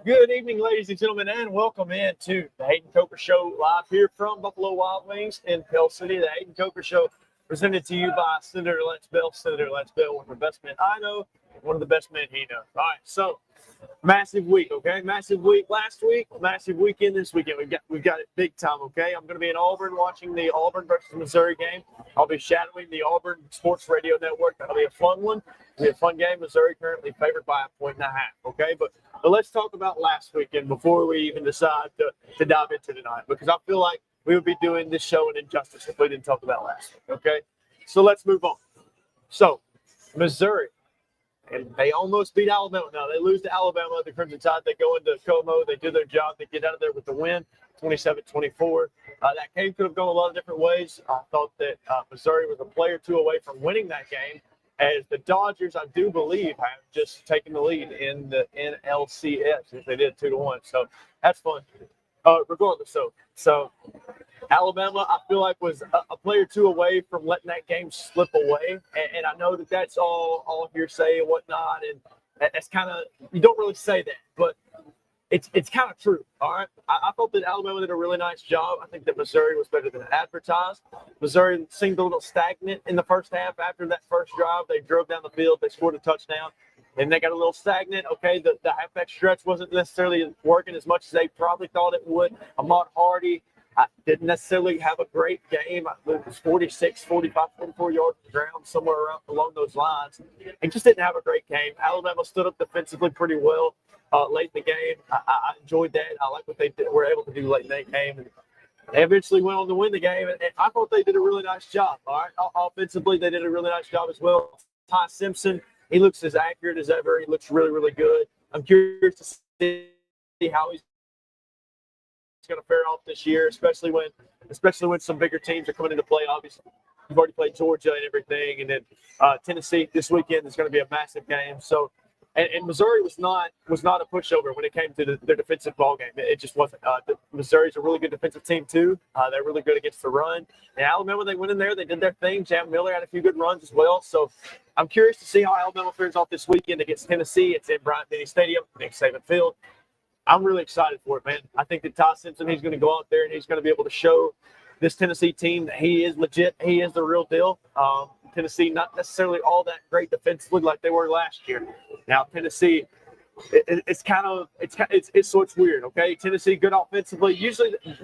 Good evening, ladies and gentlemen, and welcome in to the Hayden Coker Show live here from Buffalo Wild Wings in Pell City. The Hayden Coker Show presented to you by Senator Lance Bell. Senator Lance Bell, one of the best men I know, one of the best men he knows. All right, so massive week, okay? Massive week last week, massive weekend this weekend. We've got it big time, okay? I'm going to be in Auburn watching the Auburn versus Missouri game. I'll be shadowing the Auburn Sports Radio Network. That'll be a fun one. It'll be a fun game. Missouri currently favored by 1.5, okay? But let's talk about last weekend before we even decide to dive into tonight, because I feel like we would be doing this show an injustice if we didn't talk about last week, okay? So let's move on. So, Missouri. And they almost beat Alabama. Now, they lose to Alabama, the Crimson Tide. They go into Como. They do their job. They get out of there with the win, 27-24. That game could have gone a lot of different ways. I thought that Missouri was a play or two away from winning that game, as the Dodgers, I do believe, have just taken the lead in the NLCS, as they did 2-1. So that's fun. Regardless, so Alabama, I feel like, was a play or two away from letting that game slip away. And I know that that's all hearsay and whatnot. And that's kind of, you don't really say that, but it's kind of true. All right. I thought that Alabama did a really nice job. I think that Missouri was better than advertised. Missouri seemed a little stagnant in the first half. After that first drive, they drove down the field. They scored a touchdown. And they got a little stagnant. Okay, the halfback stretch wasn't necessarily working as much as they probably thought it would. Ahmad Hardy didn't necessarily have a great game. It was 46, 45, 44 yards on the ground, somewhere around along those lines. And just didn't have a great game. Alabama stood up defensively pretty well late in the game. I enjoyed that. I like what they were able to do late in that game. And they eventually went on to win the game. And I thought they did a really nice job. All right, offensively, they did a really nice job as well. Ty Simpson, he looks as accurate as ever. He looks really, really good. I'm curious to see how he's going to fare off this year, especially when some bigger teams are coming into play. Obviously, you've already played Georgia and everything, and then Tennessee this weekend is going to be a massive game. So, and Missouri was not a pushover when it came to their defensive ball game. It just wasn't. Missouri's a really good defensive team too. They're really good against the run. And Alabama, they went in there, they did their thing. Jam Miller had a few good runs as well. So I'm curious to see how Alabama fares off this weekend against Tennessee. It's in Bryant-Denny Stadium, Nick Saban Field. I'm really excited for it, man. I think that Ty Simpson, he's going to go out there and he's going to be able to show this Tennessee team that he is legit. He is the real deal. Tennessee, not necessarily all that great defensively like they were last year. Now, Tennessee, it's so it's weird, okay? Tennessee, good offensively.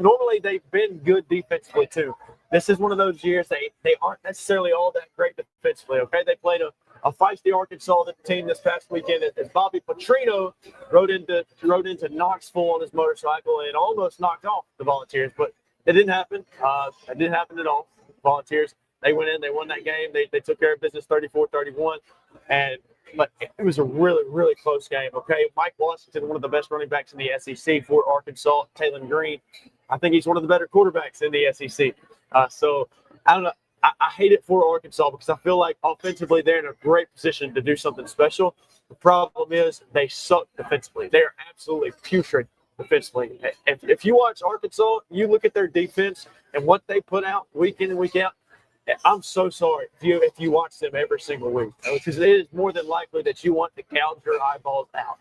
Normally, they've been good defensively, too. This is one of those years they aren't necessarily all that great defensively, okay? They played a feisty Arkansas team this past weekend as Bobby Petrino rode into Knoxville on his motorcycle and almost knocked off the Volunteers, but it didn't happen. It didn't happen at all. Volunteers, they went in, they won that game. They took care of business 34-31, but it was a really, really close game, okay? Mike Washington, one of the best running backs in the SEC for Arkansas. Taylor Green, I think he's one of the better quarterbacks in the SEC. So I don't know. I hate it for Arkansas because I feel like offensively they're in a great position to do something special. The problem is they suck defensively. They are absolutely putrid defensively. If you watch Arkansas, you look at their defense and what they put out week in and week out, I'm so sorry if you watch them every single week, because it is more than likely that you want to gouge your eyeballs out.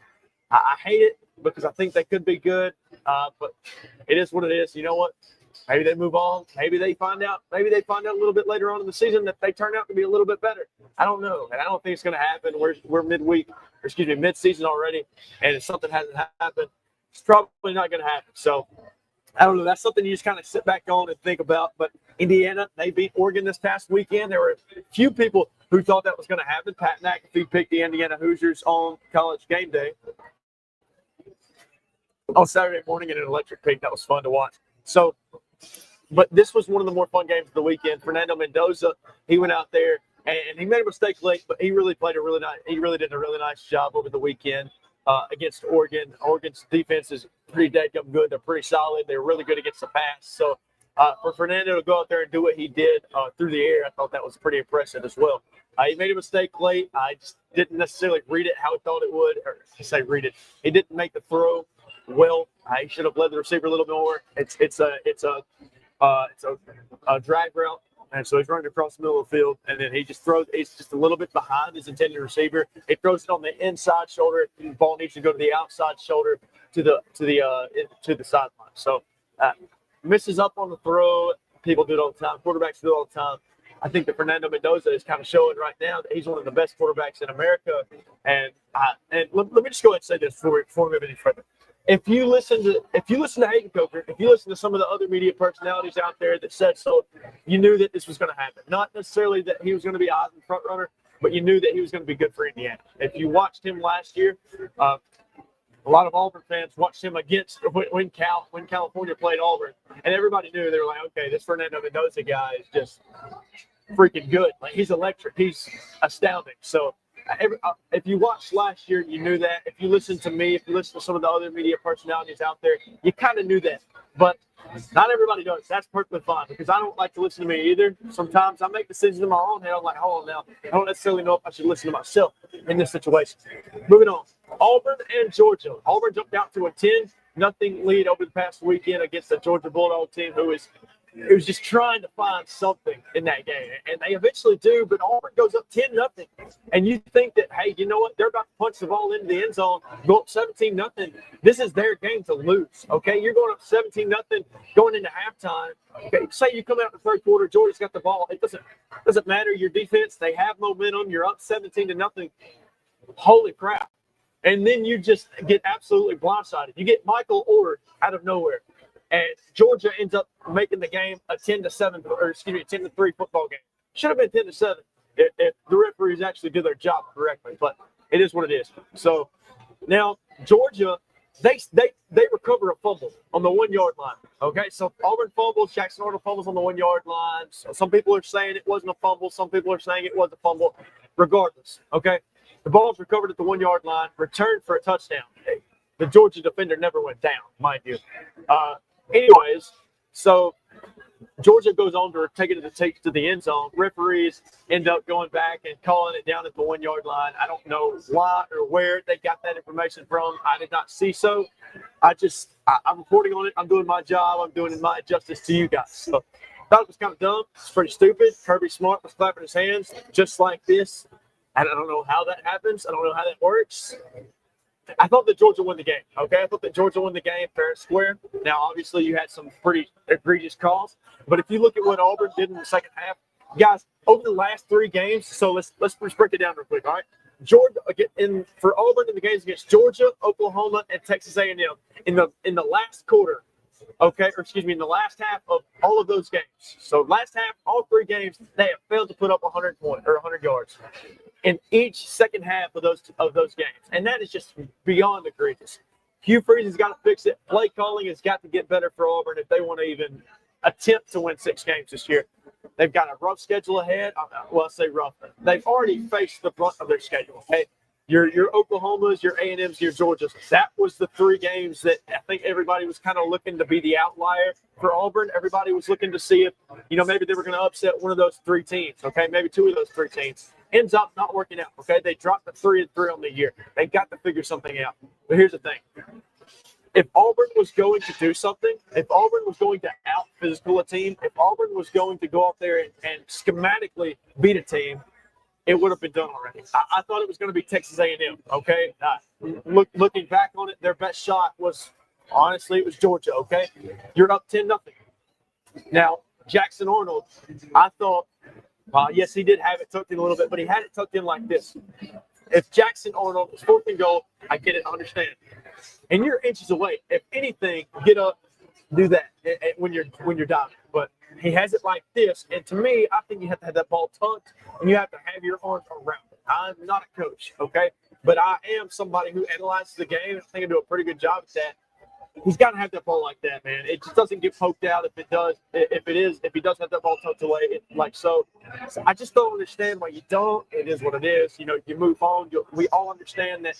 I hate it because I think they could be good, but it is what it is. You know what? Maybe they move on. Maybe they find out. Maybe they find out a little bit later on in the season that they turn out to be a little bit better. I don't know, and I don't think it's going to happen. We're mid-season already, and if something hasn't happened, it's probably not going to happen. So I don't know. That's something you just kind of sit back on and think about. But Indiana, they beat Oregon this past weekend. There were a few people who thought that was going to happen. Pat McAfee picked the Indiana Hoosiers on College Game Day on Saturday morning in an electric pink. That was fun to watch. So, but this was one of the more fun games of the weekend. Fernando Mendoza, he went out there and he made a mistake late, but he really did a really nice job over the weekend against Oregon. Oregon's defense is pretty dadgum good. They're pretty solid. They're really good against the pass. So for Fernando to go out there and do what he did through the air, I thought that was pretty impressive as well. He made a mistake late. I just didn't necessarily read it how he thought it would, or I say read it. He didn't make the throw well. He should have led the receiver a little more. It's a drag route, and so he's running across the middle of the field, and then he just throws. It's just a little bit behind his intended receiver. He throws it on the inside shoulder. The ball needs to go to the outside shoulder. to the sideline. So misses up on the throw. People do it all the time. Quarterbacks do it all the time. I think that Fernando Mendoza is kind of showing right now that he's one of the best quarterbacks in America. And let me just go ahead and say this before we move any further. If you listen to Hayden Coker, if you listen to some of the other media personalities out there that said so, you knew that this was going to happen. Not necessarily that he was going to be a Heisman front runner, but you knew that he was going to be good for Indiana. If you watched him last year, a lot of Auburn fans watched him against when California played Auburn, and everybody knew. They were like, okay, this Fernando Mendoza guy is just freaking good. Like, he's electric. He's astounding. So if you watched last year, you knew that. If you listen to me, if you listen to some of the other media personalities out there, you kind of knew that. But not everybody does. That's perfectly fine, because I don't like to listen to me either. Sometimes I make decisions in my own head. I'm like, hold on now. I don't necessarily know if I should listen to myself in this situation. Moving on. Auburn and Georgia. Auburn jumped out to a 10-0 lead over the past weekend against the Georgia Bulldog team, who was just trying to find something in that game. And they eventually do, but Auburn goes up 10-0. And you think that, hey, you know what? They're about to punch the ball into the end zone, go up 17-0. This is their game to lose, okay? You're going up 17-0 going into halftime. Okay, say you come out in the third quarter, Georgia's got the ball. It doesn't matter. Your defense, they have momentum. You're up 17-0. Holy crap. And then you just get absolutely blindsided. You get Michael Orr out of nowhere. And Georgia ends up making the game a 10-3 football game. Should have been 10-7 if the referees actually do their job correctly, but it is what it is. So now Georgia, they recover a fumble on the 1 yard line. Okay, so Auburn fumbles, Jackson Arnold fumbles on the 1 yard line. So some people are saying it wasn't a fumble, some people are saying it was a fumble. Regardless, okay, the ball's recovered at the 1 yard line, returned for a touchdown. The Georgia defender never went down, mind you. Anyways, so Georgia goes on to take it to the end zone. Referees end up going back and calling it down at the 1 yard line. I don't know why or where they got that information from. I did not see so. I'm reporting on it. I'm doing my job. I'm doing my justice to you guys. So I thought it was kind of dumb. It's pretty stupid. Kirby Smart was clapping his hands just like this. And I don't know how that happens. I don't know how that works. I thought that Georgia won the game, okay? I thought that Georgia won the game fair and square. Now, obviously, you had some pretty egregious calls. But if you look at what Auburn did in the second half, guys, over the last 3 games, so let's break it down real quick, all right? Georgia, for Auburn in the games against Georgia, Oklahoma, and Texas A&M, in the last quarter, okay, or excuse me, in the last half of all of those games. So last half, all 3 games, they have failed to put up 100 points or 100 yards in each second half of those games. And that is just beyond egregious. Hugh Freeze has got to fix it. Play calling has got to get better for Auburn if they want to even attempt to win 6 games this year. They've got a rough schedule ahead. Well, I say rough. They've already faced the brunt of their schedule. Okay? Your Oklahomas, your A&Ms, your Georgias. That was the 3 games that I think everybody was kind of looking to be the outlier for Auburn. Everybody was looking to see if, maybe they were going to upset one of those 3 teams. Okay, maybe 2 of those 3 teams. Ends up not working out. Okay, they dropped the 3-3 on the year. They got to figure something out. But here's the thing: if Auburn was going to do something, if Auburn was going to out-physical a team, if Auburn was going to go out there and schematically beat a team, it would have been done already. I thought it was going to be Texas A&M. Okay, looking back on it, their best shot was honestly Georgia. Okay, you're up 10-0. Now Jackson Arnold, I thought. Yes, he did have it tucked in a little bit, but he had it tucked in like this. If Jackson Arnold is 4th and goal, I get it, I understand. And you're inches away. If anything, get up, do that when you're diving. But he has it like this, and to me, I think you have to have that ball tucked, and you have to have your arms around it. I'm not a coach, okay? But I am somebody who analyzes the game. I think I do a pretty good job at that. He's got to have that ball like that, man. It just doesn't get poked out if he does have that ball tucked away, so I just don't understand why you don't. It is what it is. You move on. We all understand that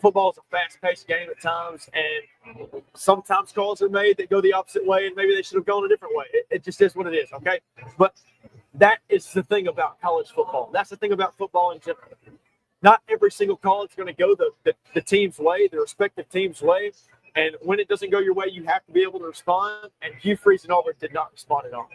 football is a fast-paced game at times, and sometimes calls are made that go the opposite way, and maybe they should have gone a different way. It just is what it is, okay? But that is the thing about college football. That's the thing about football in general. Not every single call is going to go the team's way, the respective team's way. And when it doesn't go your way, you have to be able to respond. And Hugh Freeze and Auburn did not respond at all.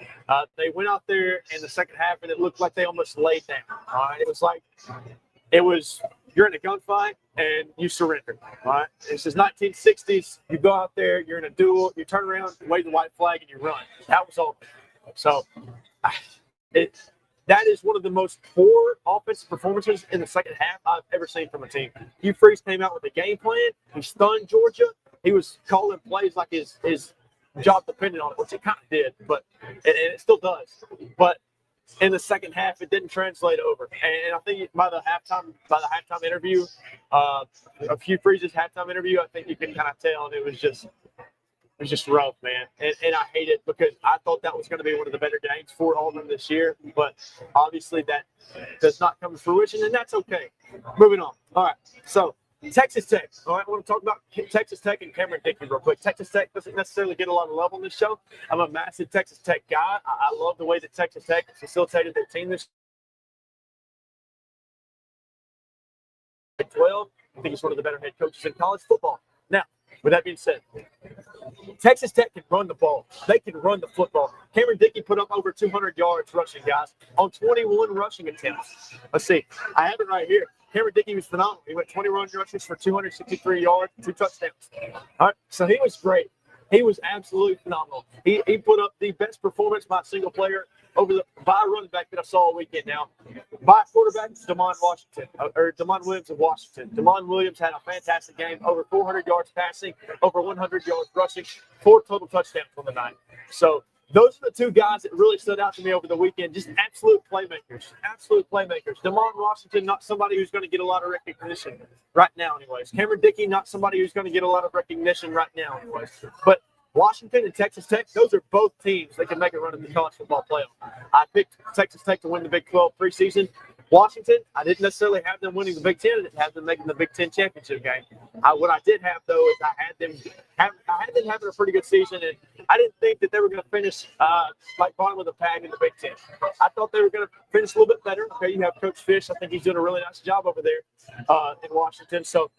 They went out there in the second half, and it looked like they almost laid down. All right, it was you're in a gunfight and you surrender. All right. This is 1960s. You go out there, you're in a duel, you turn around, wave the white flag, and you run. That was all. So that is one of the most poor offensive performances in the second half I've ever seen from a team. Hugh Freeze came out with a game plan. He stunned Georgia. He was calling plays like his job depended on it, which it kind of did, but and it still does. But in the second half, it didn't translate over. And I think by the halftime interview, of Hugh Freeze's halftime interview, I think you can kind of tell, and it was just rough, man. And I hate it because I thought that was going to be one of the better games for Auburn this year. But obviously that does not come to fruition, and that's okay. Moving on. All right. So Texas Tech. All right. I want to talk about Texas Tech and Cameron Dickey real quick. Texas Tech doesn't necessarily get a lot of love on this show. I'm a massive Texas Tech guy. I love the way that Texas Tech facilitated their team this 12. I think he's one of the better head coaches in college football. Now, with that being said, Texas Tech can run the ball. They can run the football. Cameron Dickey put up over 200 yards rushing, guys, on 21 rushing attempts. Let's see. I have it right here. Cameron Dickey was phenomenal. He went 21 rushes for 263 yards, 2 touchdowns. All right, so he was great. He was absolutely phenomenal. He put up the best performance by a single player by a running back that I saw all weekend now. By quarterback, Damon Williams of Washington. Damon Williams had a fantastic game, over 400 yards passing, over 100 yards rushing, 4 total touchdowns on the night. So those are the 2 guys that really stood out to me over the weekend. Just absolute playmakers. Absolute playmakers. Damon Washington, not somebody who's going to get a lot of recognition right now anyways. Cameron Dickey, not somebody who's going to get a lot of recognition right now anyways. But Washington and Texas Tech, those are both teams that can make a run at the college football playoff. I picked Texas Tech to win the Big 12 preseason. Washington, I didn't necessarily have them winning the Big 10. I didn't have them making the Big 10 championship game. What I did have, though, is I had them having a pretty good season, and I didn't think that they were going to finish like bottom of the pack in the Big 10. I thought they were going to finish a little bit better. Okay, you have Coach Fish. I think he's doing a really nice job over there in Washington. So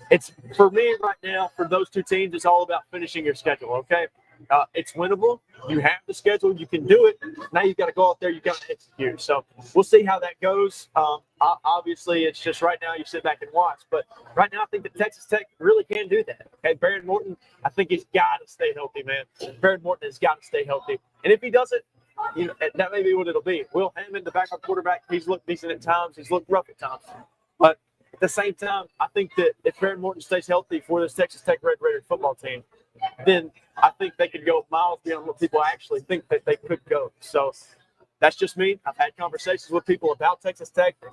it's for me right now, for those 2 teams, it's all about finishing your schedule, okay? It's winnable. You have the schedule. You can do it. Now you've got to go out there. You've got to execute. So we'll see how that goes. Obviously, it's just right now you sit back and watch. But right now I think that Texas Tech really can do that. Okay, Baron Morton, I think he's got to stay healthy, man. Baron Morton has got to stay healthy. And if he doesn't, that may be what it'll be. Will Hammond, the backup quarterback, he's looked decent at times. He's looked rough at times. But at the same time, I think that if Baron Morton stays healthy for this Texas Tech Red Raider football team, then I think they could go miles beyond what people actually think that they could go. So that's just me. I've had conversations with people about Texas Tech. They're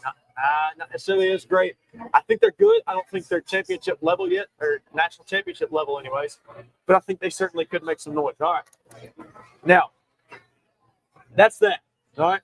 not necessarily as great. I think they're good. I don't think they're championship level yet, or national championship level anyways. But I think they certainly could make some noise. All right. Now, that's that. All right.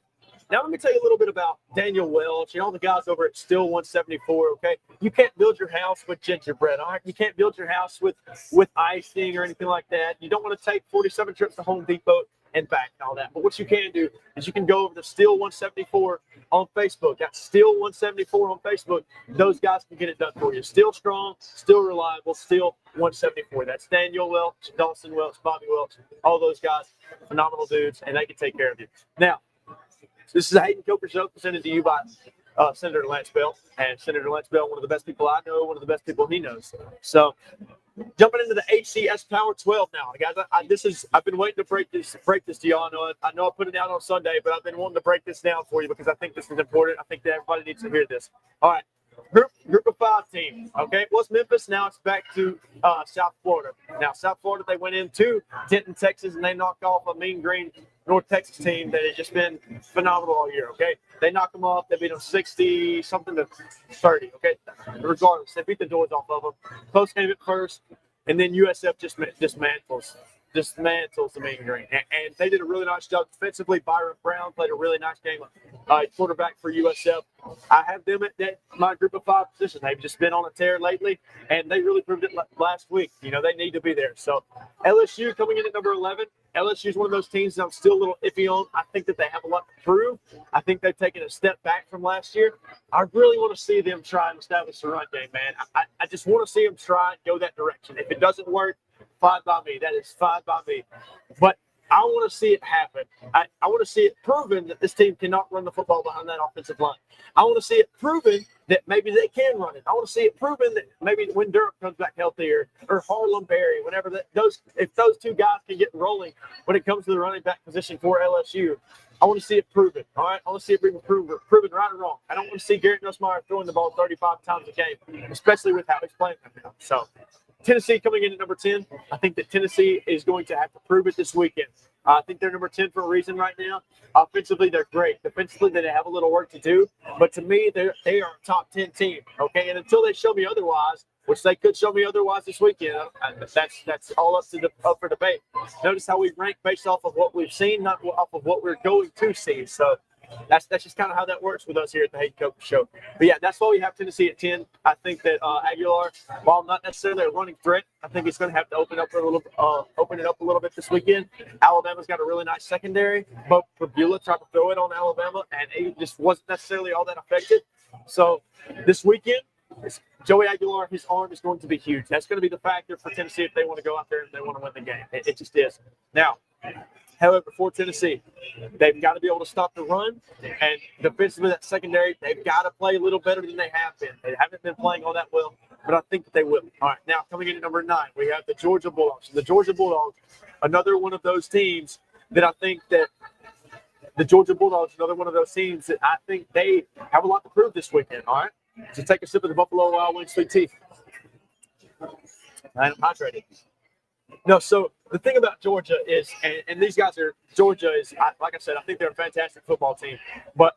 Now let me tell you a little bit about Daniel Welch and all the guys over at Still 174, okay? You can't build your house with gingerbread, all right? You can't build your house with icing or anything like that. You don't want to take 47 trips to Home Depot and back and all that. But what you can do is you can go over to Still 174 on Facebook. That's Still 174 on Facebook. Those guys can get it done for you. Still strong, still reliable, Still 174. That's Daniel Welch, Dawson Welch, Bobby Welch, all those guys, phenomenal dudes, and they can take care of you. Now, this is a Hayden Coker Show presented to you by Senator Lance Bell. And Senator Lance Bell, one of the best people I know, one of the best people he knows. So jumping into the tHCS Power 12 now. Guys, I've been waiting to break this to y'all. I know I put it out on Sunday, but I've been wanting to break this down for you because I think this is important. I think that everybody needs to hear this. All right. Group of 5 team. Okay, it was Memphis. Now it's back to South Florida. Now, South Florida, they went into Denton, Texas, and they knocked off a mean green North Texas team that has just been phenomenal all year. Okay, they knocked them off. They beat them 60-something to 30. Okay, regardless, they beat the doors off of them. Close game at first, and then USF just dismantles the mean green. And they did a really nice job defensively. Byron Brown played a really nice game quarterback for USF. I have them at my group of 5 position. They've just been on a tear lately, and they really proved it last week. They need to be there. So LSU coming in at number 11. LSU is one of those teams that I'm still a little iffy on. I think that they have a lot to prove. I think they've taken a step back from last year. I really want to see them try and establish the run game, man. I just want to see them try and go that direction. If it doesn't work, fine by me. That is fine by me. But I want to see it happen. I want to see it proven that this team cannot run the football behind that offensive line. I want to see it proven that maybe they can run it. I want to see it proven that maybe when Dirk comes back healthy or Harlem Berry, whenever if those two guys can get rolling when it comes to the running back position for LSU, I want to see it proven. All right, I want to see it proven right or wrong. I don't want to see Garrett Nussmeier throwing the ball 35 times a game, especially with how he's playing right now. So. Tennessee coming in at number 10. I think that Tennessee is going to have to prove it this weekend. I think they're number 10 for a reason right now. Offensively, they're great. Defensively, they have a little work to do. But to me, they are a top 10 team. Okay, and until they show me otherwise, which they could show me otherwise this weekend, that's all up for debate. Notice how we rank based off of what we've seen, not off of what we're going to see. So that's just kind of how that works with us here at the Hayden Coker Show. But yeah, that's why we have Tennessee at 10. I think that Aguilar, while not necessarily a running threat, I think he's going to have to open it up a little bit this weekend. Alabama's got a really nice secondary. But Pagula tried to throw it on Alabama, and it just wasn't necessarily all that effective. So this weekend, Joey Aguilar, his arm is going to be huge. That's going to be the factor for Tennessee if they want to go out there and they want to win the game. It just is. Now, however, for Tennessee, they've got to be able to stop the run, and defensively, that secondary, they've got to play a little better than they have been. They haven't been playing all that well, but I think that they will. All right, now coming in at number 9, we have the Georgia Bulldogs. The Georgia Bulldogs, another one of those teams that I think that the Georgia Bulldogs, another one of those teams that I think they have a lot to prove this weekend. All right, so take a sip of the Buffalo Wild Wings sweet tea. I'm hydrated. No, so the thing about Georgia is, and these guys are, Georgia is, like I said, I think they're a fantastic football team, but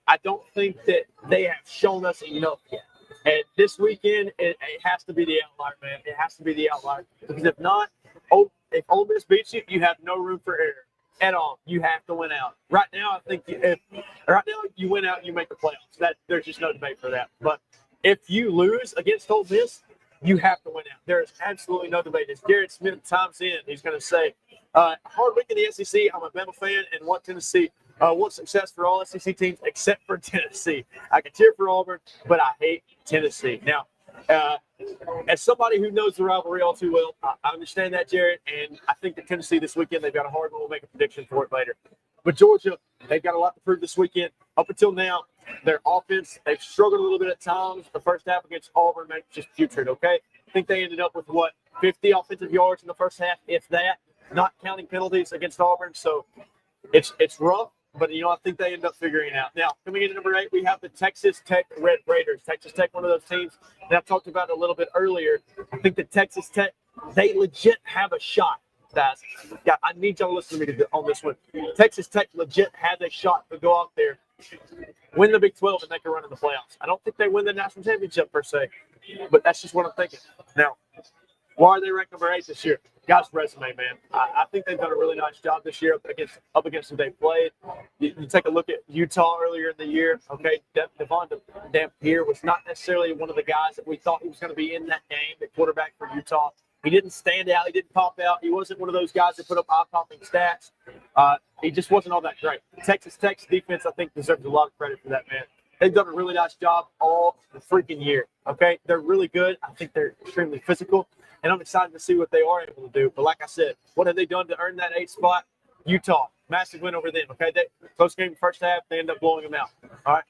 I don't think that they have shown us enough yet. And this weekend, it has to be the outlier, man. It has to be the outlier. Because if not, if Ole Miss beats you, you have no room for error at all. You have to win out. Right now, I think if you win out, you make the playoffs. There's just no debate for that. But if you lose against Ole Miss, you have to win out. There is absolutely no debate. As Garrett Smith times in, he's going to say, hard week in the SEC. I'm a Bama fan and want Tennessee, want success for all SEC teams except for Tennessee. I can cheer for Auburn, but I hate Tennessee. Now, as somebody who knows the rivalry all too well, I understand that, Jared, and I think that Tennessee this weekend, they've got a hard one. We'll make a prediction for it later. But Georgia, they've got a lot to prove this weekend. Up until now, their offense, they've struggled a little bit at times. The first half against Auburn, man, just putrid, okay? I think they ended up with, 50 offensive yards in the first half, if that, not counting penalties against Auburn. So it's rough, but, I think they end up figuring it out. Now, coming in at number 8, we have the Texas Tech Red Raiders. Texas Tech, one of those teams that I've talked about a little bit earlier. I think that Texas Tech, they legit have a shot. Guys, I need y'all to listen to me on this one. Texas Tech legit has a shot to go out there, win the Big 12, and make a run in the playoffs. I don't think they win the national championship per se, but that's just what I'm thinking. Now, why are they ranked number 8 this year? Guys' resume, man. I think they've done a really nice job this year up against who they played. You take a look at Utah earlier in the year. Okay, Devon Dampier was not necessarily one of the guys that we thought he was going to be in that game, the quarterback for Utah. He didn't stand out. He didn't pop out. He wasn't one of those guys that put up eye-popping stats. He just wasn't all that great. Texas Tech's defense, I think, deserves a lot of credit for that, man. They've done a really nice job all the freaking year, okay? They're really good. I think they're extremely physical, and I'm excited to see what they are able to do. But like I said, what have they done to earn that 8th spot? Utah, massive win over them, okay? Close game first half, they end up blowing them out, all right?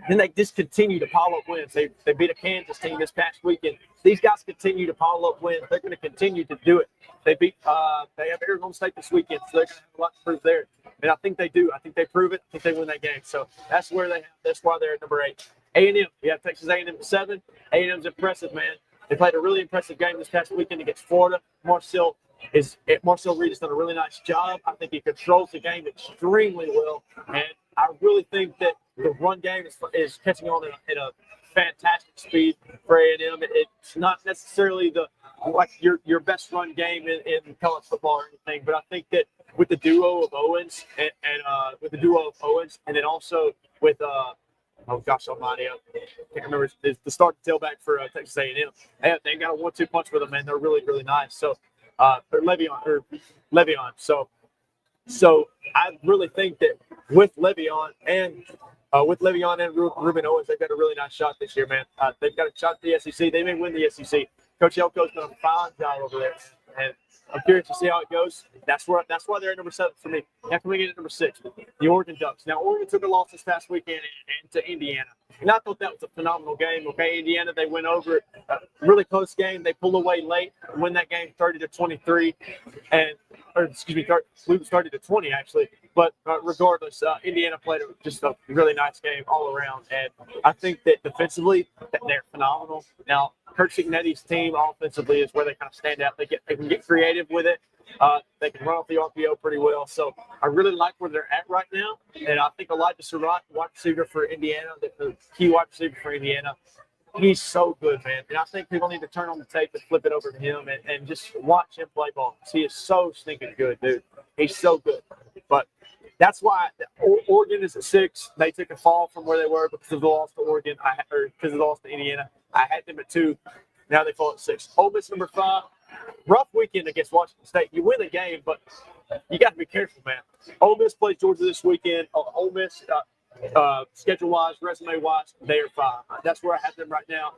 Then they just continue to pile up wins. They beat a Kansas team this past weekend. These guys continue to pile up wins. They're going to continue to do it. They have Arizona State this weekend, so they're going to have a lot to prove there. And I think they do. I think they prove it. I think they win that game. So that's why they're at number 8. A&M, we have Texas A&M at 7. A&M's impressive, man. They played a really impressive game this past weekend against Florida. Marcel Reed has done a really nice job. I think he controls the game extremely well, and I really think that the run game is catching on at a fantastic speed for A&M. It's not necessarily your best run game in college football or anything, but I think that with the duo of Owens and then also with oh gosh almighty, I can't remember the starting tailback for Texas A&M. They got a 1-2 punch with them, man. They're really, really nice. So Le'Veon. So I really think that with Le'Veon and Ruben Owens, they've got a really nice shot this year, man. They've got a shot at the SEC. They may win the SEC. Coach Elko's done a fine job over there. And I'm curious to see how it goes. That's why they're at number 7 for me. Now coming in at number 6, the Oregon Ducks. Now Oregon took a loss this past weekend to Indiana, and I thought that was a phenomenal game. Okay, Indiana, they went over a really close game. They pulled away late, win that game 30-23, we was 30-20 actually. But regardless, Indiana played just a really nice game all around, and I think that defensively that they're phenomenal. Now Kurt Cignetti's team offensively is where they kind of stand out. They can get creative with it. They can run off the RPO pretty well. So I really like where they're at right now. And I think Elijah Surratt, wide receiver for Indiana, the key wide receiver for Indiana, he's so good, man. And I think people need to turn on the tape and flip it over to him and just watch him play ball. He is so stinking good, dude. He's so good. But that's why Oregon is at 6. They took a fall from where they were because of the loss to Oregon, because of the loss to Indiana. I had them at 2. Now they fall at 6. Ole Miss number 5. Rough weekend against Washington State. You win the game, but you got to be careful, man. Ole Miss plays Georgia this weekend. Ole Miss, schedule-wise, resume-wise, they are 5. That's where I have them right now.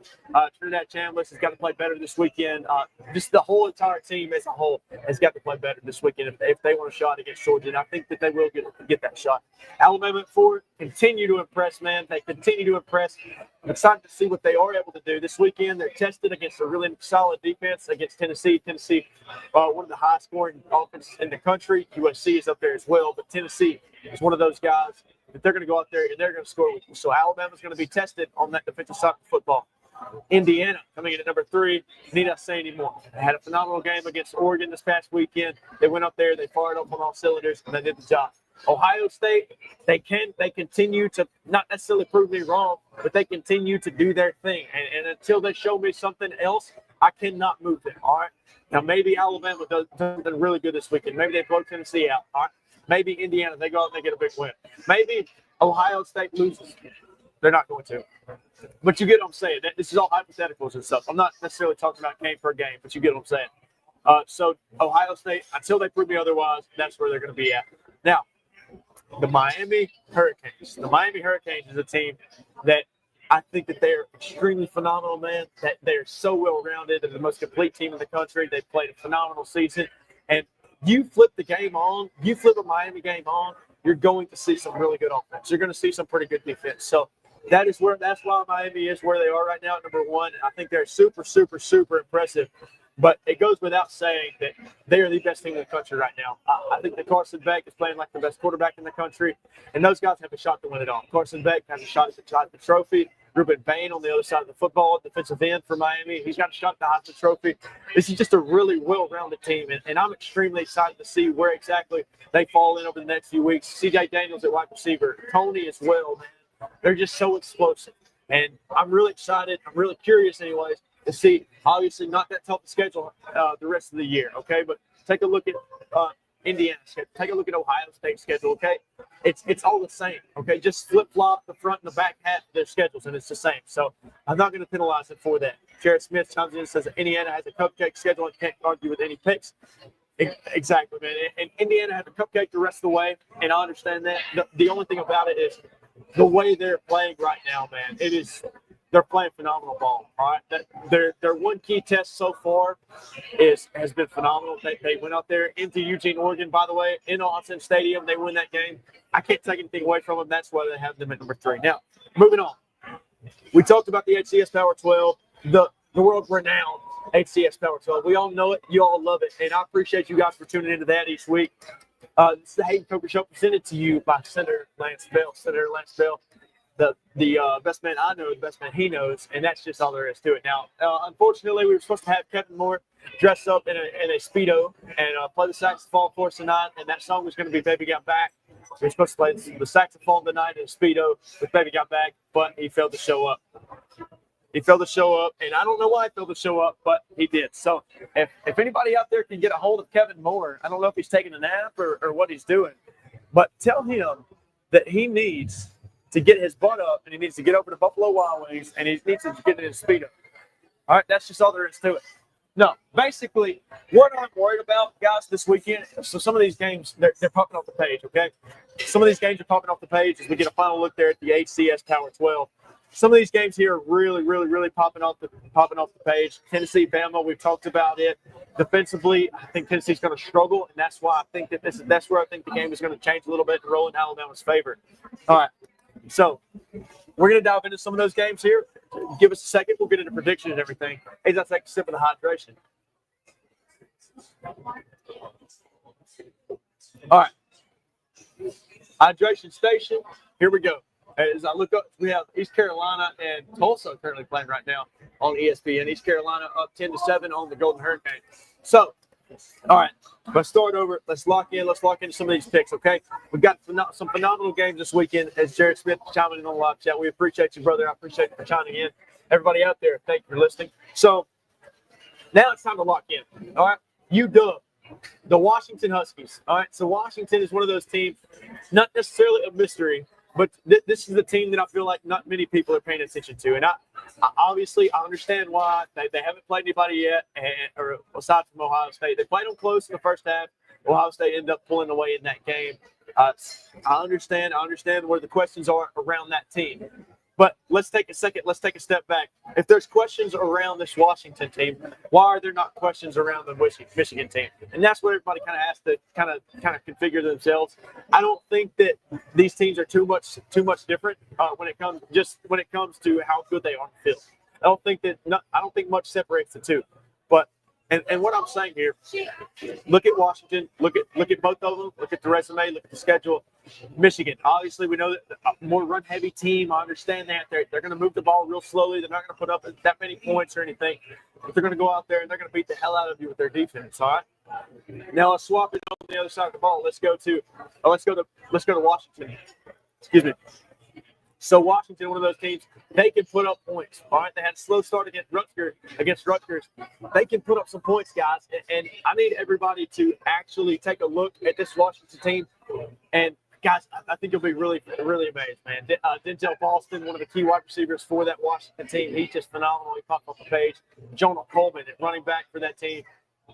Trinidad Chambliss has got to play better this weekend. Just the whole entire team as a whole has got to play better this weekend if they want a shot against Georgia, and I think that they will get that shot. Alabama at 4, continue to impress, man. They continue to impress. I'm excited to see what they are able to do this weekend. They're tested against a really solid defense against Tennessee. Tennessee, one of the highest-scoring offenses in the country. USC is up there as well, but Tennessee is one of those guys that they're going to go out there and they're going to score with you. So Alabama's going to be tested on that defensive side of football. Indiana coming in at number 3. Need I say anymore? They had a phenomenal game against Oregon this past weekend. They went up there, they fired up on all cylinders, and they did the job. Ohio State, they continue to not necessarily prove me wrong, but they continue to do their thing. And until they show me something else, I cannot move them. All right. Now maybe Alabama does something really good this weekend. Maybe they blow Tennessee out. All right. Maybe Indiana, they go out and they get a big win. Maybe Ohio State loses. They're not going to. But you get what I'm saying. This is all hypotheticals and stuff. I'm not necessarily talking about game per game, but you get what I'm saying. So Ohio State, until they prove me otherwise, that's where they're going to be at. Now, the Miami Hurricanes. The Miami Hurricanes is a team that I think that they're extremely phenomenal, man. That they're so well-rounded. They're the most complete team in the country. They've played a phenomenal season. And you flip the game on, you flip a Miami game on, you're going to see some really good offense. You're going to see some pretty good defense. So that's why Miami is where they are right now at number 1. I think they're super, super, super impressive. But it goes without saying that they are the best team in the country right now. I think that Carson Beck is playing like the best quarterback in the country, and those guys have a shot to win it all. Carson Beck has a shot at the trophy. Ruben Bain on the other side of the football, defensive end for Miami. He's got a shot at the Heisman Trophy. This is just a really well-rounded team, and I'm extremely excited to see where exactly they fall in over the next few weeks. C.J. Daniels at wide receiver. Tony as well, man. They're just so explosive, and I'm really excited. I'm really curious anyways to see, obviously not that tough a schedule the rest of the year, okay? But take a look at Indiana's schedule. Take a look at Ohio State's schedule, okay? It's all the same, okay? Just flip-flop the front and the back half of their schedules, and it's the same. So I'm not going to penalize them for that. Jared Smith chimes in and says that Indiana has a cupcake schedule and can't argue with any picks. Exactly, man. And Indiana has a cupcake the rest of the way, and I understand that. The only thing about it is the way they're playing right now, man. They're playing phenomenal ball. All right, their one key test so far has been phenomenal. They went out there into Eugene, Oregon, by the way, in Austin Stadium. They win that game. I can't take anything away from them. That's why they have them at number 3. Now, moving on. We talked about the tHCS Power 12, the world-renowned tHCS Power 12. We all know it. You all love it, and I appreciate you guys for tuning into that each week. This is the Hayden Coker Show presented to you by Senator Lance Bell. Senator Lance Bell. The best man I know, the best man he knows, and that's just all there is to it. Now, unfortunately, we were supposed to have Kevin Moore dressed up in a Speedo and play the saxophone for us tonight, and that song was going to be Baby Got Back. We were supposed to play the saxophone tonight in a Speedo with Baby Got Back, but he failed to show up. He failed to show up, and I don't know why he failed to show up, but he did. So if anybody out there can get a hold of Kevin Moore, I don't know if he's taking a nap or what he's doing, but tell him that he needs to get his butt up, and he needs to get over to Buffalo Wild Wings, and he needs to get in his Speedo. All right, that's just all there is to it. No, basically, what I'm worried about, guys, this weekend, so some of these games, they're popping off the page, okay? Some of these games are popping off the page as we get a final look there at the tHCS Power 12. some of these games here are really, really, really popping off the page. Tennessee, Bama, we've talked about it. Defensively, I think Tennessee's going to struggle, and that's why I think that's where I think the game is going to change a little bit and roll in Alabama's favor. All right, so we're going to dive into some of those games here. Give us a second. We'll get into prediction and everything. Hey, let's take a sip of the hydration. All right. Hydration station. Here we go. As I look up, we have East Carolina and Tulsa currently playing right now on ESPN. East Carolina up 10-7 on the Golden Hurricane. So, all right, let's start over. Let's lock in. Let's lock into some of these picks, okay? We've got some phenomenal games this weekend. As Jared Smith chiming in on the live chat, we appreciate you, brother. I appreciate you for chiming in. Everybody out there, thank you for listening. So, now it's time to lock in. All right, UW. The Washington Huskies. All right, so Washington is one of those teams, not necessarily a mystery, but this is the team that I feel like not many people are paying attention to. And I obviously understand why they haven't played anybody yet, or aside from Ohio State. They played them close in the first half. Ohio State ended up pulling away in that game. I understand where the questions are around that team. But let's take a second. Let's take a step back. If there's questions around this Washington team, why are there not questions around the Michigan team? And that's what everybody kind of has to kind of configure themselves. I don't think that these teams are too much different when it comes to how good they are on the field. I don't think much separates the two. But and what I'm saying here, look at Washington, look at both of them, look at the resume, look at the schedule. Michigan, obviously, we know that a more run-heavy team. I understand that they're going to move the ball real slowly. They're not going to put up that many points or anything. But they're going to go out there and they're going to beat the hell out of you with their defense. All right. Now let's swap it on the other side of the ball. Let's go to Washington. Excuse me. So Washington, one of those teams, they can put up points. All right, they had a slow start against Rutgers. They can put up some points, guys. And I need everybody to actually take a look at this Washington team. And guys, I think you'll be really, really amazed, man. Denzel Boston, one of the key wide receivers for that Washington team, he's just phenomenal. He popped off the page. Jonah Coleman, running back for that team.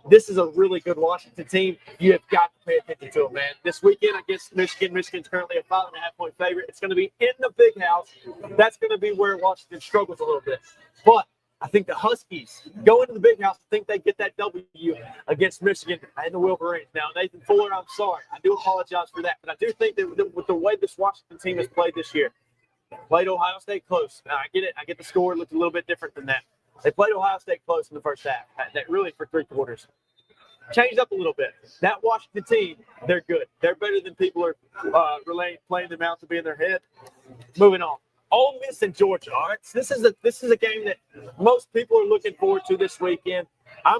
This is a really good Washington team. You have got to pay attention to it, man. This weekend against Michigan, Michigan's currently a 5.5-point favorite. It's going to be in the Big House. That's going to be where Washington struggles a little bit. But I think the Huskies go into the Big House and think they get that W against Michigan and the Wolverines. Now, Nathan Fuller, I'm sorry. I do apologize for that. But I do think that with the way this Washington team has played this year, played Ohio State close. Now, I get it. I get the score looked a little bit different than that. They played Ohio State close in the first half, that really for 3 quarters. Changed up a little bit. That Washington team, they're good. They're better than people are playing them out to be in their head. Moving on. Ole Miss and Georgia. All right, so this is a game that most people are looking forward to this weekend. I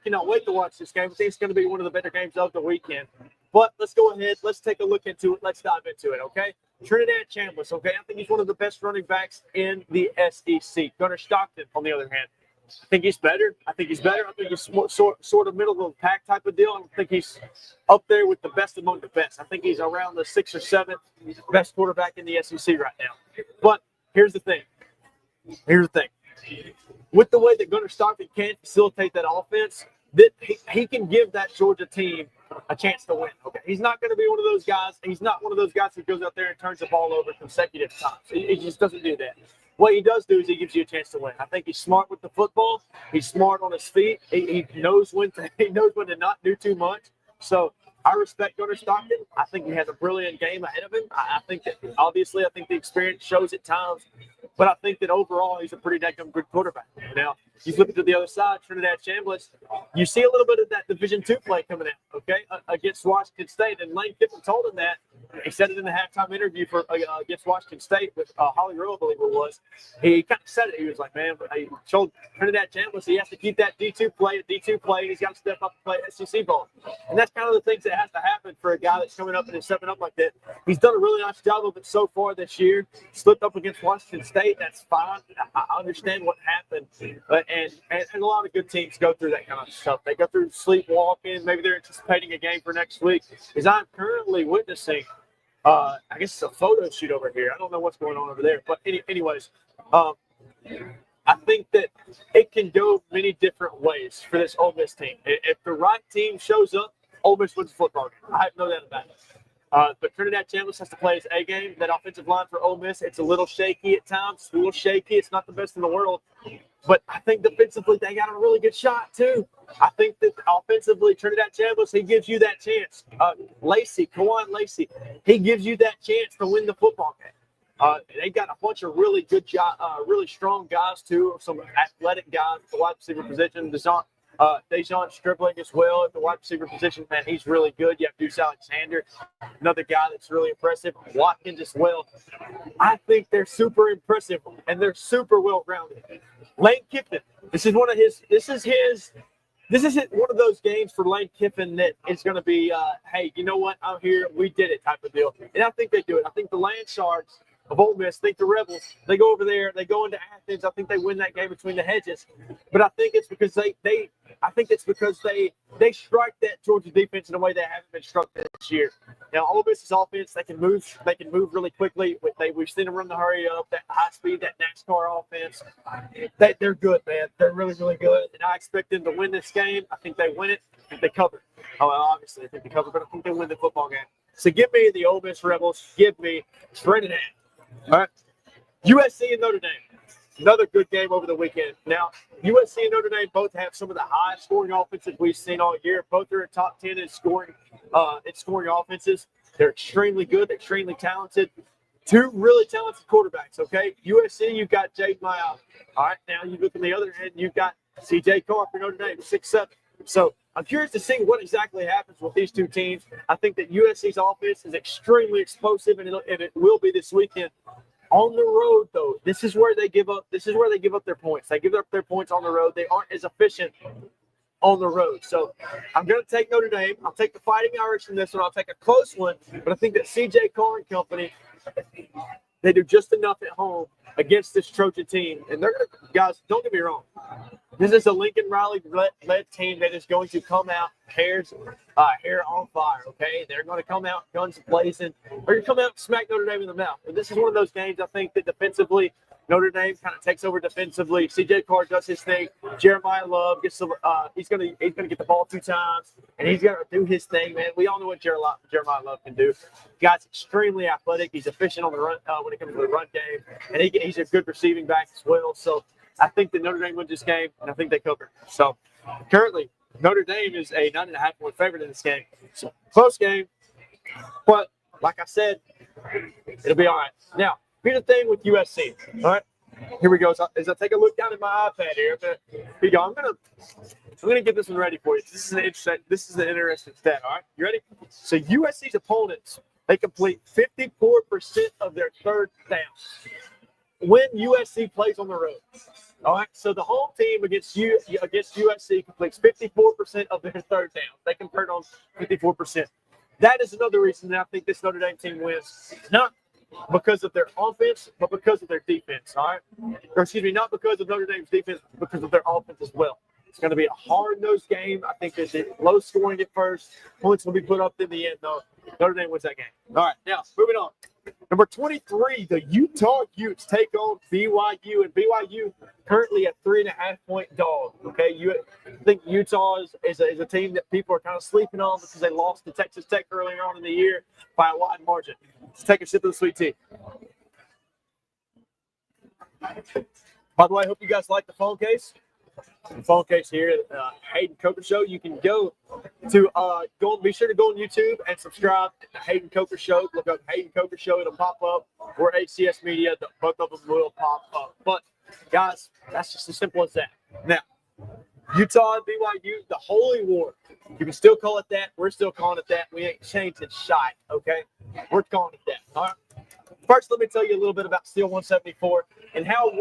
cannot wait to watch this game. I think it's going to be one of the better games of the weekend. But let's go ahead. Let's take a look into it. Let's dive into it, okay? Trinidad Chambliss, okay? I think he's one of the best running backs in the SEC. Gunnar Stockton, on the other hand, I think he's better. I think he's sort of middle of the pack type of deal. I don't think he's up there with the best among the best. I think he's around the 6th or 7th best quarterback in the SEC right now. But here's the thing. With the way that Gunnar Stockton can facilitate that offense, that he can give that Georgia team a chance to win. Okay, he's not going to be one of those guys. He's not one of those guys who goes out there and turns the ball over consecutive times. He just doesn't do that. What he does do is he gives you a chance to win. I think he's smart with the football. He's smart on his feet. He knows when to not do too much. So I respect Gunnar Stockton. I think he has a brilliant game ahead of him. I think that obviously the experience shows at times, but I think that overall he's a pretty damn good quarterback. Now you flip it to the other side, Trinidad Chambliss. You see a little bit of that Division II play coming out, okay, against Washington State, and Lane Kiffin told him that. He said it in the halftime interview for against Washington State with Holly Rowe, I believe it was. He kind of said it. He was like, man, he told Trinidad Chambliss he has to keep that D2 play, and he's got to step up and play SEC ball. And that's kind of the things that has to happen for a guy that's coming up and is stepping up like that. He's done a really nice job of it so far this year. Slipped up against Washington State. That's fine. I understand what happened. And a lot of good teams go through that kind of stuff. They go through sleepwalking. Maybe they're anticipating a game for next week. As I'm currently witnessing, I guess it's a photo shoot over here. I don't know what's going on over there. But anyways, I think that it can go many different ways for this Ole Miss team. If the right team shows up, Ole Miss wins the football game. I have no doubt about it. But Trinidad Chambliss has to play his A game. That offensive line for Ole Miss, it's a little shaky at times. It's a little shaky. It's not the best in the world. But I think defensively, they got a really good shot, too. I think that offensively, Trinidad Chambliss, he gives you that chance. Kawan Lacey, he gives you that chance to win the football game. They got a bunch of really good, really strong guys, too. Some athletic guys at the wide receiver position. Dejon Stribling as well at the wide receiver position. Man, he's really good. You have Deuce Alexander, another guy that's really impressive. Watkins as well. I think they're super impressive, and they're super well-rounded. Lane Kiffin, this is one of those games for Lane Kiffin that is going to be, hey, you know what? I'm here. We did it type of deal. And I think they do it. I think the Land Sharks of Ole Miss, think the Rebels, they go over there, they go into Athens. I think they win that game between the hedges. But I think it's because they strike that Georgia defense in a way they haven't been struck this year. Now, Ole Miss's offense, they can move really quickly. We've seen them run the hurry up, that high speed, that NASCAR offense. They're good, man. They're really, really good. And I expect them to win this game. I think they win it. I think they cover. Oh, well, obviously, I think they cover, but I think they win the football game. So give me the Ole Miss Rebels. Give me Trinidad. All right. USC and Notre Dame. Another good game over the weekend. Now, USC and Notre Dame both have some of the highest scoring offenses we've seen all year. Both are in top 10 in scoring offenses. They're extremely good. They're extremely talented. Two really talented quarterbacks, okay? USC, you've got Jake Mile. All right, now you look on the other end, you've got C.J. Carr for Notre Dame, 6'7". So I'm curious to see what exactly happens with these two teams. I think that USC's offense is extremely explosive, and it will be this weekend. On the road, though, this is where they give up their points. They give up their points on the road. They aren't as efficient on the road. So I'm going to take Notre Dame. I'll take the Fighting Irish in this one. I'll take a close one, but I think that C.J. Carr and company, they do just enough at home against this Trojan team. And they're going to, guys, don't get me wrong. This is a Lincoln Riley-led team that is going to come out hair on fire, okay? They're going to come out guns blazing. They're going to come out and smack Notre Dame in the mouth. And this is one of those games, I think, that defensively, Notre Dame kind of takes over defensively. C.J. Carr does his thing. Jeremiah Love gets some. He's gonna get the ball 2 times, and he's gonna do his thing, man. We all know what Jeremiah Love can do. Guy's extremely athletic. He's efficient on the run when it comes to the run game, and he's a good receiving back as well. So I think that Notre Dame wins this game, and I think they cover. So currently, Notre Dame is a 9.5-point favorite in this game. So close game, but like I said, it'll be all right. Now, here's the thing with USC. All right, here we go. As I take a look down at my iPad here, here we go. I'm gonna get this one ready for you. This is an interesting stat. All right, you ready? So USC's opponents, they complete 54% of their third downs when USC plays on the road. All right, so the home team against USC completes 54% of their third downs. They convert on 54%. That is another reason that I think this Notre Dame team wins. Not because of their offense, but because of their defense, all right? Or excuse me, not because of Notre Dame's defense, but because of their offense as well. It's going to be a hard-nosed game. I think it's low scoring at first. Points will be put up in the end, though. Notre Dame wins that game. All right, now, moving on. Number 23, the Utah Utes take on BYU, and BYU currently a 3.5-point dog. Okay, I think Utah is a team that people are kind of sleeping on because they lost to Texas Tech earlier on in the year by a wide margin. Let's take a sip of the sweet tea. By the way, I hope you guys like the phone case. The phone case here at Hayden Coker Show. You can be sure to go on YouTube and subscribe to Hayden Coker Show. Look up Hayden Coker Show. It'll pop up. Or tHCS Media. Both of them will pop up. But, guys, that's just as simple as that. Now, Utah and BYU, the Holy War. You can still call it that. We're still calling it that. We ain't changing shite, okay? We're calling it that, all right? First, let me tell you a little bit about Steel 174 and how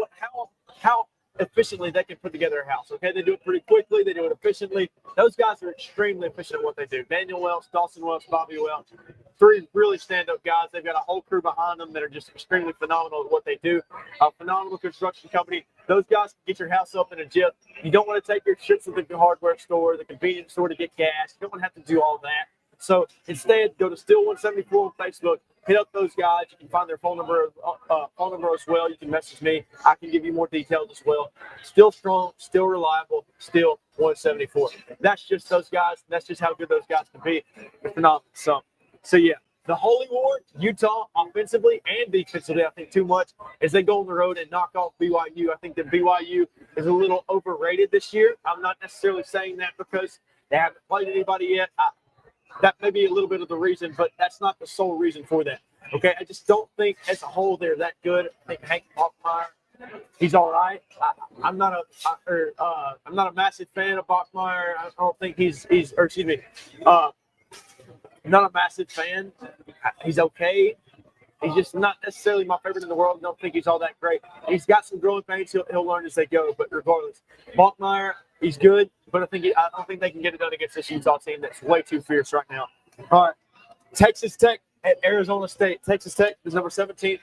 efficiently they can put together a house, okay? They do it pretty quickly. They do it efficiently. Those guys are extremely efficient at what they do. Daniel Welch, Dawson Welch, Bobby Welch, 3 really stand-up guys. They've got a whole crew behind them that are just extremely phenomenal at what they do. A phenomenal construction company. Those guys can get your house up in a jiff. You don't want to take your trips to the hardware store, the convenience store to get gas. You don't want to have to do all that. So instead, go to Steel 174 on Facebook. Hit up those guys. You can find their phone number as well. You can message me. I can give you more details as well. Still strong, still reliable, Steel 174. That's just those guys. That's just how good those guys can be. They're phenomenal. So yeah. the Holy War, Utah, offensively and defensively, I think too much as they go on the road and knock off BYU. I think that BYU is a little overrated this year. I'm not necessarily saying that because they haven't played anybody yet. That may be a little bit of the reason, but that's not the sole reason for that. Okay, I just don't think as a whole they're that good. I think Hank Bachmeier, he's all right. I'm not a massive fan of Bachmeier. I don't think I'm not a massive fan. He's okay. He's just not necessarily my favorite in the world. I don't think he's all that great. He's got some growing pains. He'll learn as they go. But regardless, Bachmeier, he's good. But I don't think they can get it done against this Utah team that's way too fierce right now. All right, Texas Tech at Arizona State. Texas Tech is number 17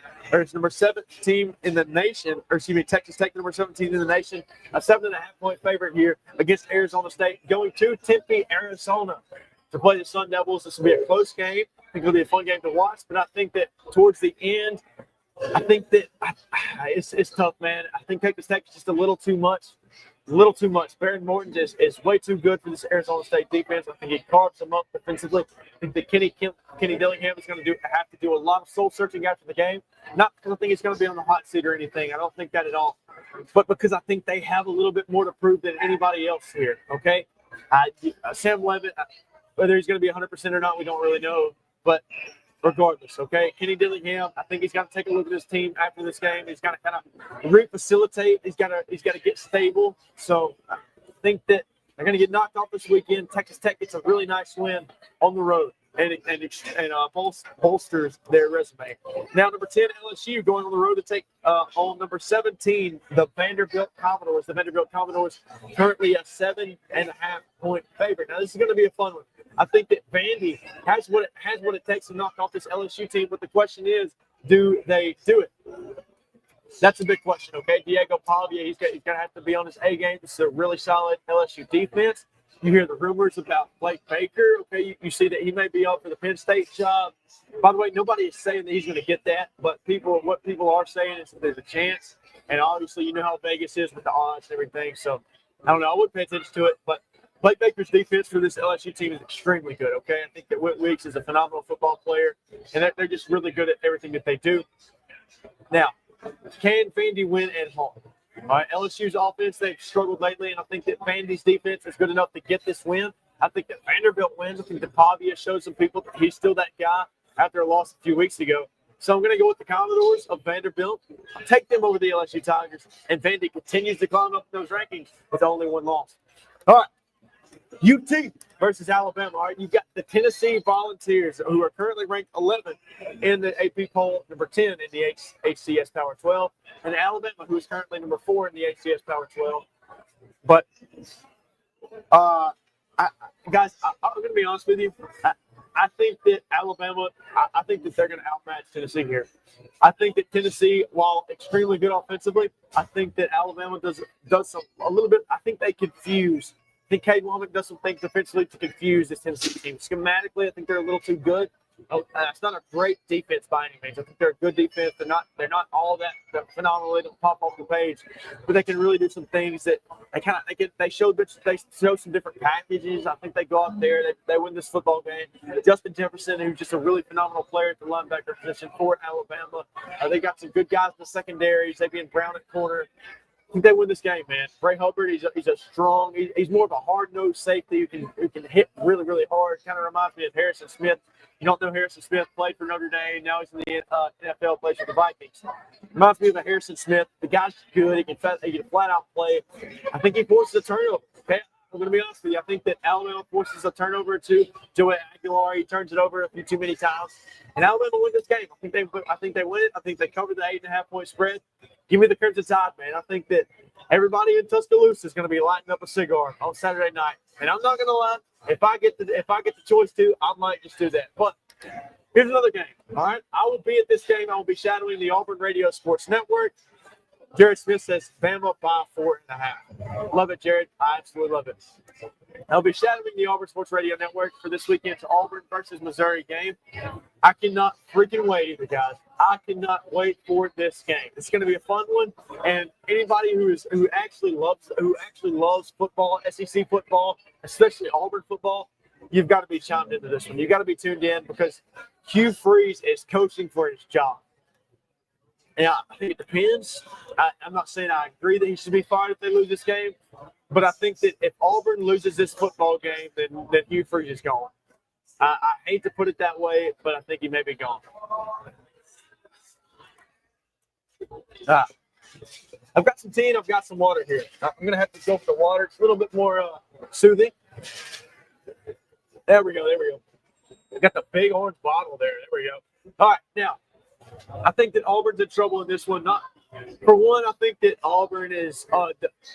team in the nation. Texas Tech number 17 in the nation. A 7.5-point favorite here against Arizona State, going to Tempe, Arizona, to play the Sun Devils. This will be a close game. I think it'll be a fun game to watch, but I think that towards the end, it's tough, man. I think Texas Tech is just a little too much. Baron Morton is way too good for this Arizona State defense. I think he carves them up defensively. I think that Kenny Dillingham is going to have to do a lot of soul searching after the game. Not because I think he's going to be on the hot seat or anything. I don't think that at all. But because I think they have a little bit more to prove than anybody else here. Okay, Sam Levitt, whether he's going to be 100% or not, we don't really know. But regardless, okay, Kenny Dillingham, I think he's got to take a look at his team after this game. He's got to kind of refacilitate. He's got to get stable. So I think that they're going to get knocked off this weekend. Texas Tech gets a really nice win on the road and bolsters their resume. Now, number 10, LSU going on the road to take on number 17, the Vanderbilt Commodores. The Vanderbilt Commodores currently a 7.5-point favorite. Now, this is going to be a fun one. I think that Vandy has what it takes to knock off this LSU team, but the question is, do they do it? That's a big question, okay? Diego Pavia, he's going to have to be on his A game. This is a really solid LSU defense. You hear the rumors about Blake Baker, okay? You see that he may be up for the Penn State job. By the way, nobody is saying that he's going to get that, but what people are saying is that there's a chance. And obviously, you know how Vegas is with the odds and everything. So, I don't know. I wouldn't pay attention to it, but Blake Baker's defense for this LSU team is extremely good, okay? I think that Whit Weeks is a phenomenal football player, and they're just really good at everything that they do. Now, can Vandy win at home? All right, LSU's offense, they've struggled lately, and I think that Vandy's defense is good enough to get this win. I think that Vanderbilt wins. I think that Pavia shows some people that he's still that guy after a loss a few weeks ago. So I'm going to go with the Commodores of Vanderbilt. I'll take them over the LSU Tigers, and Vandy continues to climb up in those rankings with only one loss. All right. UT versus Alabama. All right, you've got the Tennessee Volunteers, who are currently ranked 11th in the AP poll, number 10 in the tHCS Power 12, and Alabama, who is currently number 4 in the tHCS Power 12. But, guys, I'm going to be honest with you. I think that Alabama, I think that they're going to outmatch Tennessee here. I think that Tennessee, while extremely good offensively, I think that Alabama does a little bit. I think they confuse. I think Cade Womack does some things defensively to confuse this Tennessee team. Schematically, I think they're a little too good. It's not a great defense by any means. I think they're a good defense. They're not all that phenomenal. They don't pop off the page, but they can really do some things that they show some different packages. I think they go out there, they win this football game. Justin Jefferson, who's just a really phenomenal player at the linebacker position for Alabama. They got some good guys in the secondary. Xavier Brown at corner. I think they win this game, man. Bray Hubbard, he's a strong. He's more of a hard-nosed safety who can hit really, really hard. Kind of reminds me of Harrison Smith. You don't know Harrison Smith played for Notre Dame. Now he's in the NFL, plays for the Vikings. Reminds me of a Harrison Smith. The guy's good. He can flat out play. I think he forces a turnover. Okay, I'm going to be honest with you. I think that Alabama forces a turnover to Joey Aguilar. He turns it over a few too many times, and Alabama wins this game. I think they win it. I think they cover the 8.5-point spread. Give me the Crimson Tide, man. I think that everybody in Tuscaloosa is going to be lighting up a cigar on Saturday night. And I'm not going to lie, if I get the choice to, I might just do that. But here's another game. All right, I will be at this game. I will be shadowing the Auburn Radio Sports Network. Jared Smith says Bama by 4.5. Love it, Jared. I absolutely love it. I'll be shadowing the Auburn Sports Radio Network for this weekend's Auburn versus Missouri game. I cannot freaking wait either, guys. I cannot wait for this game. It's going to be a fun one, and anybody who actually loves football, SEC football, especially Auburn football, you've got to be chimed into this one. You've got to be tuned in because Hugh Freeze is coaching for his job. And I think it depends. I'm not saying I agree that he should be fired if they lose this game, but I think that if Auburn loses this football game, then Hugh Freeze is gone. I hate to put it that way, but I think he may be gone. I've got some tea and I've got some water here. I'm going to have to go for the water. It's a little bit more soothing. There we go. I got the big orange bottle there. There we go. All right, now, I think that Auburn's in trouble in this one. For one, I think that Auburn is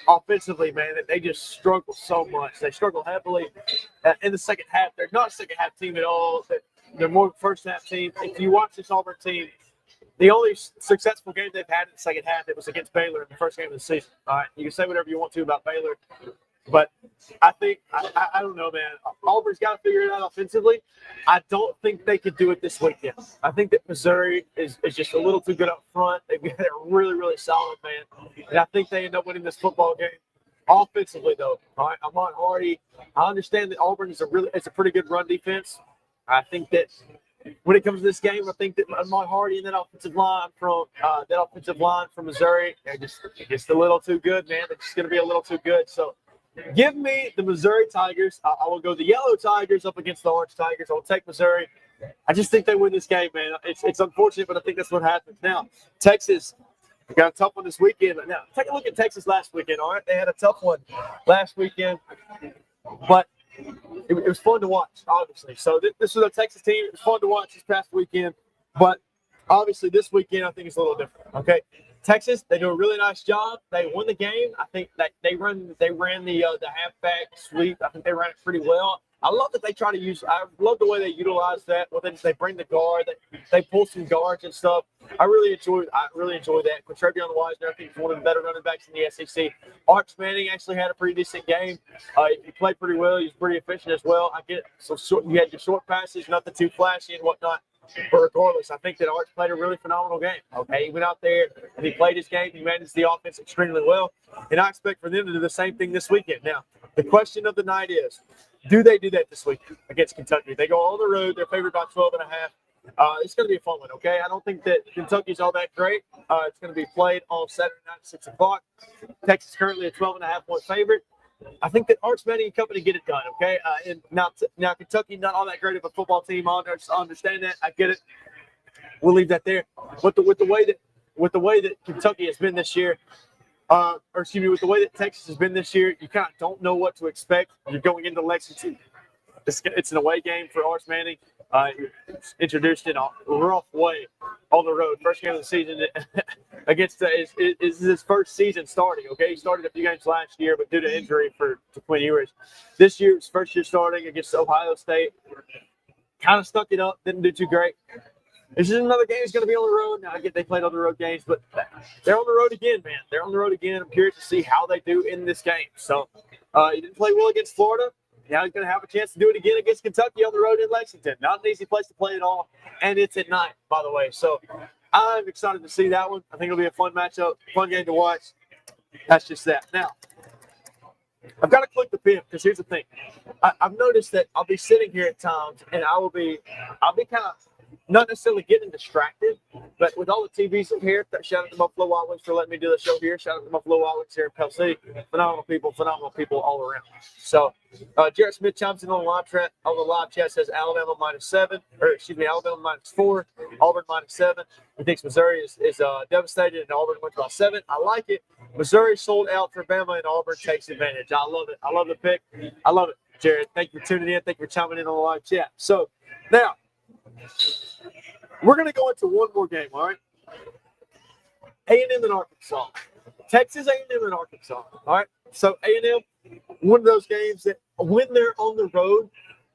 offensively, man, that they just struggle so much. They struggle heavily in the second half. They're not a second half team at all. They're more first half team. If you watch this Auburn team, the only successful game they've had in the second half, it was against Baylor in the first game of the season. All right, you can say whatever you want to about Baylor, but I think I don't know, man. Auburn's got to figure it out offensively. I don't think they could do it this weekend. I think that Missouri is just a little too good up front. They've got a really, really solid man, and I think they end up winning this football game. Offensively, though, all right, Ahmad Hardy. I understand that Auburn is it's a pretty good run defense. I think that when it comes to this game, I think that Ahmad Hardy and that offensive line from Missouri, they're just a little too good, man. They're just going to be a little too good. So give me the Missouri Tigers. I will go the Yellow Tigers up against the Orange Tigers. I'll take Missouri. I just think they win this game, man. It's unfortunate, but I think that's what happens. Now, Texas got a tough one this weekend. Now, take a look at Texas last weekend, all right? They had a tough one last weekend, but it was fun to watch, obviously. So this was a Texas team. It was fun to watch this past weekend, but obviously this weekend I think it's a little different. Okay, Texas, they do a really nice job. They won the game. I think that they ran the halfback sweep. I think they ran it pretty well. I love that they try to use. I love the way they utilize that. Well, they bring the guard. They pull some guards and stuff. I really enjoy that. Quintervion Wisener, I think, is one of the better running backs in the SEC. Arch Manning actually had a pretty decent game. He played pretty well. He was pretty efficient as well. I get it. So you had your short passes, nothing too flashy and whatnot. But regardless, I think that Arch played a really phenomenal game. Okay, he went out there and he played his game. He managed the offense extremely well. And I expect for them to do the same thing this weekend. Now, the question of the night is, do they do that this week against Kentucky? They go on the road. They're favored by 12.5. It's going to be a fun one, okay? I don't think that Kentucky's all that great. It's going to be played on Saturday night at 6 o'clock. Texas currently a 12.5-point favorite. I think that Arch Manning and company get it done, okay? And now Kentucky, not all that great of a football team. I understand that. I get it. We'll leave that there. With the way that Kentucky has been this year, with the way that Texas has been this year, you kind of don't know what to expect. You're going into Lexington. It's an away game for Arch Manning. Introduced in a rough way on the road. First game of the season against is his first season starting. Okay, he started a few games last year, but due to injury to Quinn Ewers, this year his first year starting against Ohio State. Kind of stuck it up. Didn't do too great. This is another game that's going to be on the road. Now, I get they played on the road games, but they're on the road again, man. They're on the road again. I'm curious to see how they do in this game. So, he didn't play well against Florida. Now he's going to have a chance to do it again against Kentucky on the road in Lexington. Not an easy place to play at all, and it's at night, by the way. So, I'm excited to see that one. I think it'll be a fun matchup, fun game to watch. That's just that. Now, I've got to click the pin because here's the thing. I've noticed that I'll be sitting here at times, and I'll be kind of not necessarily getting distracted, but with all the TVs in here, shout out to Buffalo Wild Wings for letting me do the show here. Shout out to Buffalo Wild Wings here in Pell City. Phenomenal people all around. So, Jarrett Smith chimes in on the live chat says Alabama Alabama -4, Auburn -7. He thinks Missouri is devastated and Auburn wins by 7. I like it. Missouri sold out for Bama and Auburn takes advantage. I love it. I love the pick. I love it, Jared. Thank you for tuning in. Thank you for chiming in on the live chat. So, now, we're going to go into one more game, all right? A&M and Arkansas. Texas A&M and Arkansas, all right? So A&M, one of those games that when they're on the road,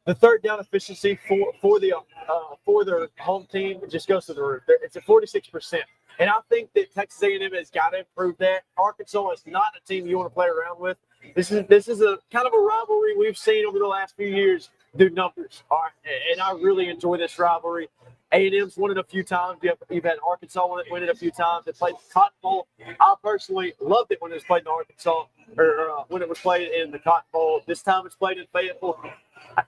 the third down efficiency for their home team just goes to the roof. It's at 46%. And I think that Texas A&M has got to improve that. Arkansas is not a team you want to play around with. This is a kind of a rivalry we've seen over the last few years do numbers. All right? And I really enjoy this rivalry. A&M's won it a few times. You've had Arkansas win it a few times. They played the Cotton Bowl. I personally loved it when it was played in Arkansas or when it was played in the Cotton Bowl. This time it's played in Fayetteville.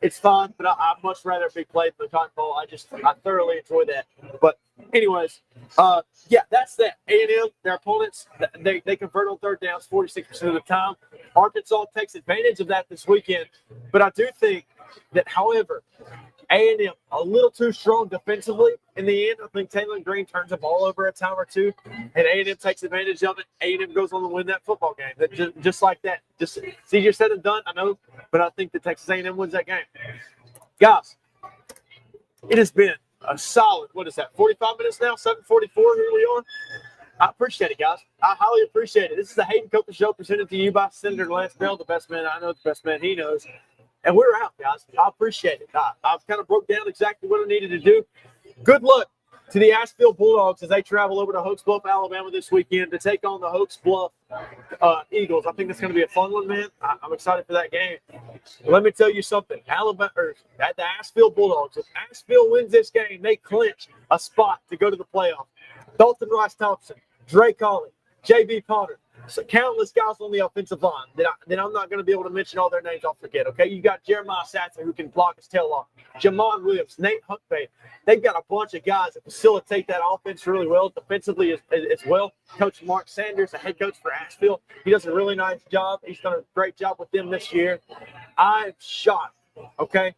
It's fun, but I'd much rather be played than the cotton ball. I thoroughly enjoy that. But anyways, yeah, that's that. A&M, their opponents, they convert on third downs 46% of the time. Arkansas takes advantage of that this weekend. But I do think that, however, A&M a little too strong defensively in the end. I think Taylor Green turns the ball over a time or two, and A&M takes advantage of it. A&M goes on to win that football game. That just like that. Just it's easier said than done, I know, but I think that Texas A&M wins that game. Guys, it has been a solid, 45 minutes now, 7:44, here we are. I appreciate it, guys. I highly appreciate it. This is the Hayden Coker Show presented to you by Senator Lance Bell, the best man I know, the best man he knows. And we're out, guys. I appreciate it. I've kind of broke down exactly what I needed to do. Good luck to the Asheville Bulldogs as they travel over to Hoax Bluff, Alabama this weekend to take on the Hoax Bluff Eagles. I think it's going to be a fun one, man. I'm excited for that game. Let me tell you something. The Asheville Bulldogs, if Asheville wins this game, they clinch a spot to go to the playoff. Dalton Rice Thompson, Drake Colley, J.B. Potter, so countless guys on the offensive line that I'm not going to be able to mention all their names. I'll forget, okay? You got Jeremiah Satson, who can block his tail off. Jamon Williams, Nate Huckbay. They've got a bunch of guys that facilitate that offense really well, defensively as well. Coach Mark Sanders, the head coach for Asheville, he does a really nice job. He's done a great job with them this year. I'm shocked, okay,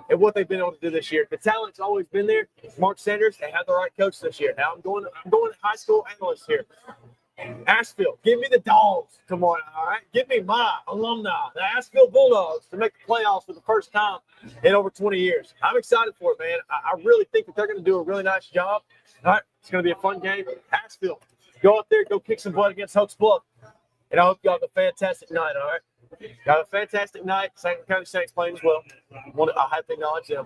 at what they've been able to do this year. The talent's always been there. Mark Sanders, they have the right coach this year. Now I'm going high school analyst here. Asheville, give me the Dogs tomorrow, all right? Give me my alumni, the Asheville Bulldogs, to make the playoffs for the first time in over 20 years. I'm excited for it, man. I really think that they're going to do a really nice job. All right, it's going to be a fun game. Asheville, go out there, go kick some butt against Hoax Bluff. And I hope you all have a fantastic night, all right? Got a fantastic night. St. County Saints playing as well. I have to acknowledge them.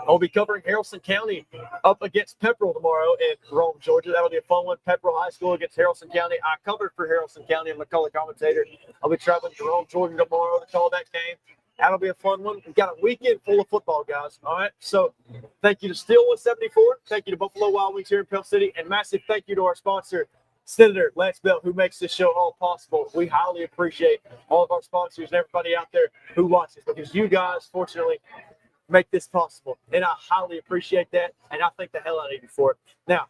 I'll be covering Haralson County up against Pepperell tomorrow in Rome, Georgia. That'll be a fun one. Pepperell High School against Haralson County. I covered for Haralson County. I'm a color commentator. I'll be traveling to Rome, Georgia tomorrow to call that game. That'll be a fun one. We've got a weekend full of football, guys. All right. So thank you to Steel 174. Thank you to Buffalo Wild Wings here in Pell City. And massive thank you to our sponsor, Senator Lance Bell, who makes this show all possible. We highly appreciate all of our sponsors and everybody out there who watches, because you guys, fortunately, make this possible. And I highly appreciate that. And I thank the hell out of you for it. Now,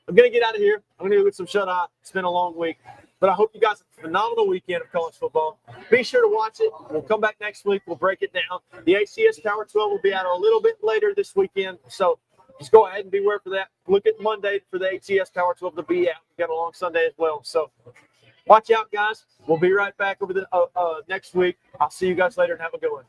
I'm going to get out of here. I'm going to go get some shut-eye. It's been a long week. But I hope you guys have a phenomenal weekend of college football. Be sure to watch it. We'll come back next week. We'll break it down. The tHCS Power 12 will be out a little bit later this weekend. So just go ahead and beware for that. Look at Monday for the tHCS Power 12 to be out. We've got a long Sunday as well. So watch out, guys. We'll be right back over the next week. I'll see you guys later and have a good one.